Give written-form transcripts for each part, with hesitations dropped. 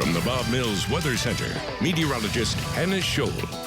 From the Bob Mills Weather Center, meteorologist Hannah Scholl.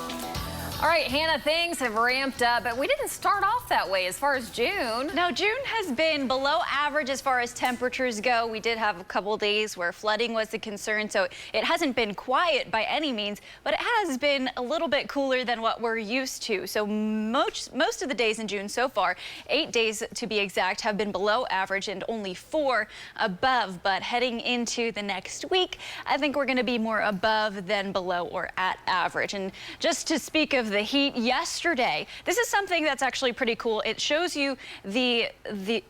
All right, Hannah, things have ramped up, but we didn't start off that way as far as June. No, June has been below average as far as temperatures go. We did have a couple days where flooding was a concern, so it hasn't been quiet by any means, but it has been a little bit cooler than what we're used to. So most of the days in June so far, 8 days to be exact, have been below average and only 4 above. But heading into the next week, I think we're going to be more above than below or at average. And just to speak of the heat yesterday, this is something that's actually pretty cool. It shows you the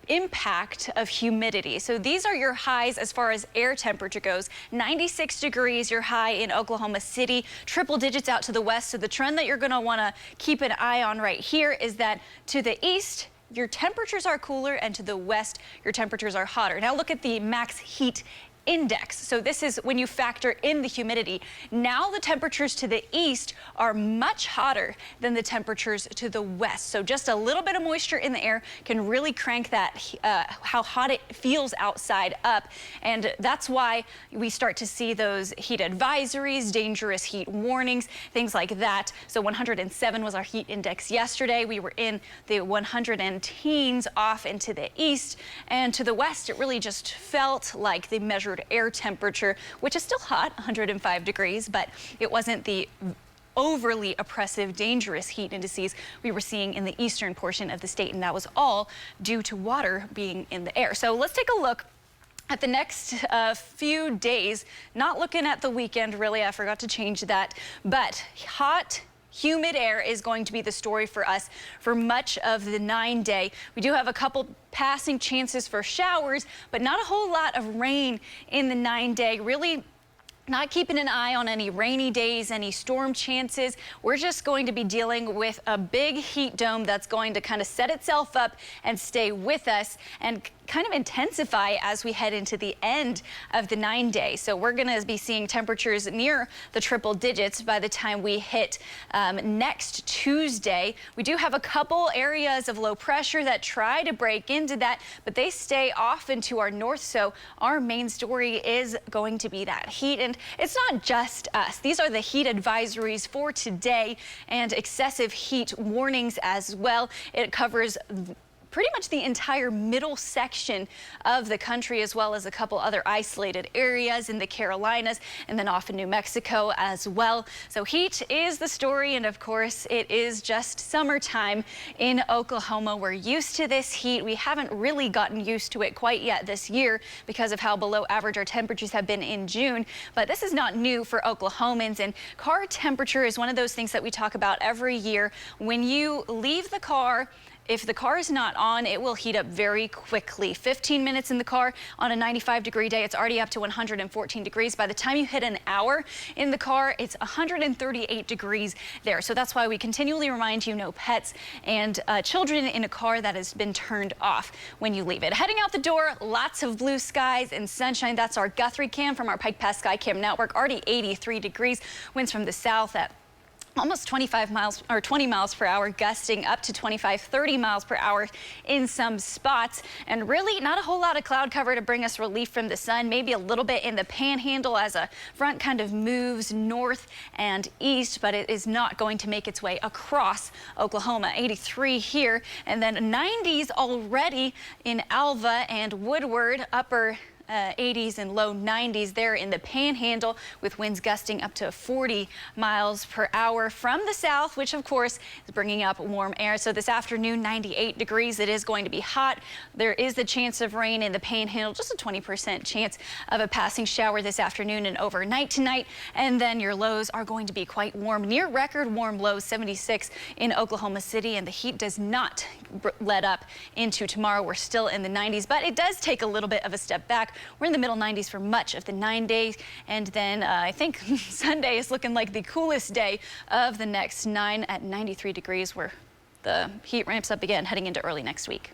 impact of humidity. So these are your highs as far as air temperature goes. 96 degrees, your high in Oklahoma City, triple digits out to the west. So the trend that you're going to want to keep an eye on right here is that to the east, your temperatures are cooler, and to the west, your temperatures are hotter. Now look at the max heat index. So this is when you factor in the humidity. Now the temperatures to the east are much hotter than the temperatures to the west. So just a little bit of moisture in the air can really crank that how hot it feels outside up. And that's why we start to see those heat advisories, dangerous heat warnings, things like that. So 107 was our heat index yesterday. We were in the 100 and teens off into the east, and to the west it really just felt like the measured air temperature, which is still hot, 105 degrees, but it wasn't the overly oppressive, dangerous heat indices we were seeing in the eastern portion of the state, and that was all due to water being in the air. So let's take a look at the next few days, not looking at the weekend really, I forgot to change that, but hot, humid air is going to be the story for us for much of the 9-day. We do have a couple passing chances for showers, but not a whole lot of rain in the 9-day. Really not keeping an eye on any rainy days, any storm chances. We're just going to be dealing with a big heat dome that's going to kind of set itself up and stay with us and kind of intensify as we head into the end of the 9-day. So we're going to be seeing temperatures near the triple digits by the time we hit next Tuesday. We do have a couple areas of low pressure that try to break into that, but they stay off into our north. So our main story is going to be that heat. And it's not just us. These are the heat advisories for today and excessive heat warnings as well. It covers pretty much the entire middle section of the country, as well as a couple other isolated areas in the Carolinas and then off in New Mexico as well. So heat is the story, and of course it is just summertime in Oklahoma. We're used to this heat. We haven't really gotten used to it quite yet this year because of how below average our temperatures have been in June, but this is not new for Oklahomans. And car temperature is one of those things that we talk about every year. When you leave the car, if the car is not on, it will heat up very quickly. 15 minutes in the car on a 95-degree day, it's already up to 114 degrees. By the time you hit an hour in the car, it's 138 degrees there. So that's why we continually remind you, no pets and children in a car that has been turned off when you leave it. Heading out the door, lots of blue skies and sunshine. That's our Guthrie cam from our Pike Pass Sky Cam Network. Already 83 degrees. Winds from the south at almost 25 miles or 20 miles per hour, gusting up to 25, 30 miles per hour in some spots. And really not a whole lot of cloud cover to bring us relief from the sun. Maybe a little bit in the panhandle as a front kind of moves north and east, but it is not going to make its way across Oklahoma. 83 here, and then 90s already in Alva and Woodward, upper 80s and low 90s there in the panhandle, with winds gusting up to 40 miles per hour from the south, which of course is bringing up warm air. So this afternoon, 98 degrees. It is going to be hot. There is the chance of rain in the panhandle, just a 20% chance of a passing shower this afternoon and overnight tonight. And then your lows are going to be quite warm, near record warm lows, 76 in Oklahoma City, and the heat does not let up into tomorrow. We're still in the 90s, but it does take a little bit of a step back. We're in the middle 90s for much of the 9 days, and then I think Sunday is looking like the coolest day of the next 9 at 93 degrees, where the heat ramps up again heading into early next week.